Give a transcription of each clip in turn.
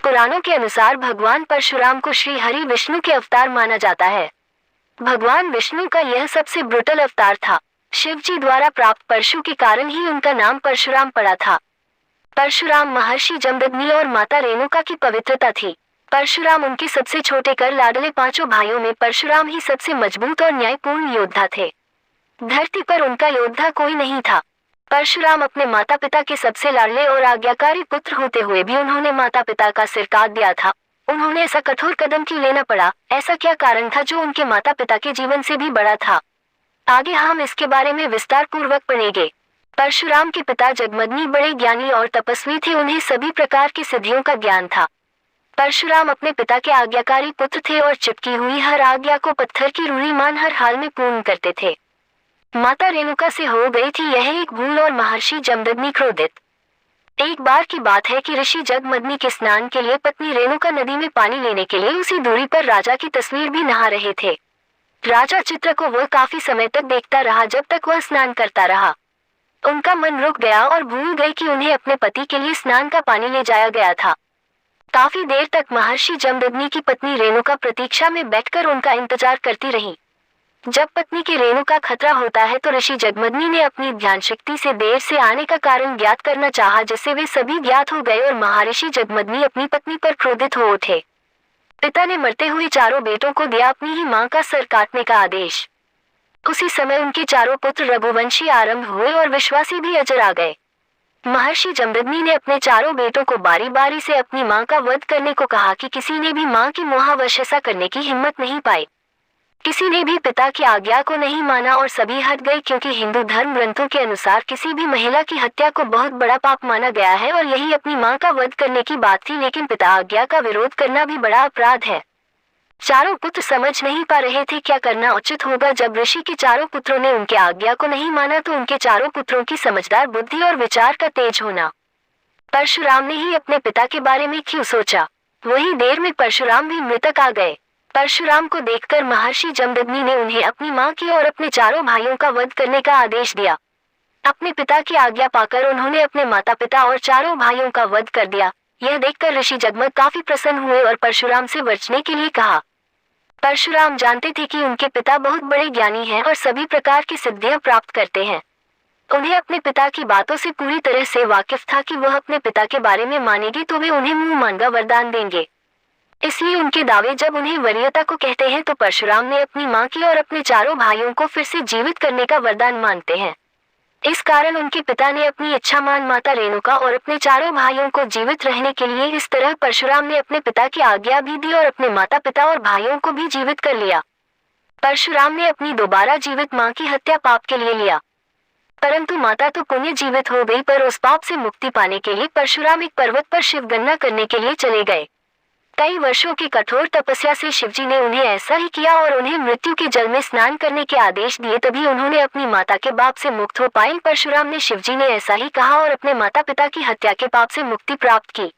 पुराणों के अनुसार भगवान परशुराम को श्री हरि विष्णु के अवतार माना जाता है। भगवान विष्णु का यह सबसे ब्रुटल अवतार था। शिव जी द्वारा प्राप्त परशु के कारण ही उनका नाम परशुराम पड़ा था। परशुराम महर्षि जमदग्नि और माता रेणुका की पवित्रता थी। परशुराम उनके सबसे छोटे कर लाडले पांचों भाइयों में परशुराम ही सबसे मजबूत और न्यायपूर्ण योद्धा थे। धरती पर उनका योद्धा कोई नहीं था। परशुराम अपने माता पिता के सबसे लाडले और आज्ञाकारी पुत्र होते हुए भी उन्होंने माता पिता का सिर काट दिया था। उन्होंने ऐसा कठोर कदम क्यों लेना पड़ा? ऐसा क्या कारण था जो उनके माता पिता के जीवन से भी बड़ा था? आगे हम इसके बारे में विस्तार पूर्वक पढ़ेंगे। परशुराम के पिता जगमदग्नि बड़े ज्ञानी और तपस्वी थे। उन्हें सभी प्रकार की सिद्धियों का ज्ञान था। परशुराम अपने पिता के आज्ञाकारी पुत्र थे और चिपकी हुई हर आज्ञा को पत्थर की रूढ़ी मान हर हाल में पूर्ण करते थे। माता रेणुका से हो गई थी यह एक भूल और महर्षि जमदग्नि क्रोधित। एक बार की बात है कि ऋषि जगमदग्नि के स्नान के लिए पत्नी रेणुका नदी में पानी लेने के लिए उसी दूरी पर राजा की तस्वीर भी नहा रहे थे। राजा चित्र को वह काफी समय तक देखता रहा जब तक वह स्नान करता रहा। उनका मन रुक गया और भूल गए कि उन्हें अपने पति के लिए स्नान का पानी ले जाया गया था। काफी देर तक महर्षि जमदग्नि की पत्नी रेणुका प्रतीक्षा में बैठकर उनका इंतजार करती रही। जब पत्नी के रेणु का खतरा होता है तो ऋषि जगमदग्नि ने अपनी ध्यान शक्ति से देर से आने का कारण ज्ञात करना चाहा, जिससे वे सभी ज्ञात हो गए और महर्षि जगमदग्नि अपनी पत्नी पर क्रोधित हो उठे। पिता ने मरते हुए चारों बेटों को दिया अपनी ही मां का सर काटने का आदेश। उसी समय उनके चारों पुत्र रघुवंशी आरंभ हुए और विश्वासी भी अजर आ गए। महर्षि जमदग्नि ने अपने चारों बेटों को बारी बारी से अपनी मां का वध करने को कहा कि किसी ने भी मां की मोहावश ऐसा करने की हिम्मत नहीं पाई। किसी ने भी पिता की आज्ञा को नहीं माना और सभी हट गए, क्योंकि हिंदू धर्म ग्रंथों के अनुसार किसी भी महिला की हत्या को बहुत बड़ा पाप माना गया है और यही अपनी मां का वध करने की बात थी। लेकिन पिता आज्ञा का विरोध करना भी बड़ा अपराध है। चारों पुत्र समझ नहीं पा रहे थे क्या करना उचित होगा। जब ऋषि के चारों पुत्रों ने उनके आज्ञा को नहीं माना तो उनके चारों पुत्रों की समझदार बुद्धि और विचार का तेज होना। परशुराम ने ही अपने पिता के बारे में क्यों सोचा? वही देर में परशुराम भी मृतक आ गए। परशुराम को देखकर महर्षि जमदग्नि ने उन्हें अपनी मां की और अपने चारों भाइयों का वध करने का आदेश दिया। अपने पिता की आज्ञा पाकर उन्होंने अपने माता पिता और चारों भाइयों का वध कर दिया। यह देखकर ऋषि जगमग काफी प्रसन्न हुए और परशुराम से बचने के लिए कहा। परशुराम जानते थे कि उनके पिता बहुत बड़े ज्ञानी हैं और सभी प्रकार की सिद्धियां प्राप्त करते हैं। उन्हें अपने पिता की बातों से पूरी तरह से वाकिफ था कि वह अपने पिता के बारे में मानेगी तो वे उन्हें मुंह मांगा वरदान देंगे। इसलिए उनके दावे जब उन्हें वरीयता को कहते हैं तो परशुराम ने अपनी मां की और अपने चारों भाइयों को फिर से जीवित करने का वरदान मानते हैं। इस कारण उनके पिता ने अपनी इच्छा मान माता रेणुका और अपने चारों भाइयों को जीवित रहने के लिए इस तरह परशुराम ने अपने पिता की आज्ञा भी दी और अपने माता पिता और भाइयों को भी जीवित कर लिया। परशुराम ने अपनी दोबारा जीवित मां की हत्या पाप के लिए लिया, परंतु माता तो पुण्य जीवित हो गई। पर उस पाप से मुक्ति पाने के लिए परशुराम एक पर्वत पर शिव गणना करने के लिए चले गए। कई वर्षों की कठोर तपस्या से शिवजी ने उन्हें ऐसा ही किया और उन्हें मृत्यु के जल में स्नान करने के आदेश दिए, तभी उन्होंने अपनी माता के पाप से मुक्त हो पाए। परशुराम ने शिवजी ने ऐसा ही कहा और अपने माता पिता की हत्या के पाप से मुक्ति प्राप्त की।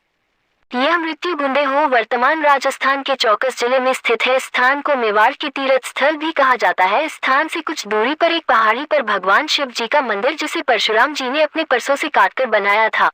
यह मृत्यु गुंडेहो वर्तमान राजस्थान के चौकस जिले में स्थित है। स्थान को मेवाड़ के तीर्थ स्थल भी कहा जाता है। स्थान से कुछ दूरी पर एक पहाड़ी पर भगवान शिव जी का मंदिर, जिसे परशुराम जी ने अपने परसों से काटकर बनाया था।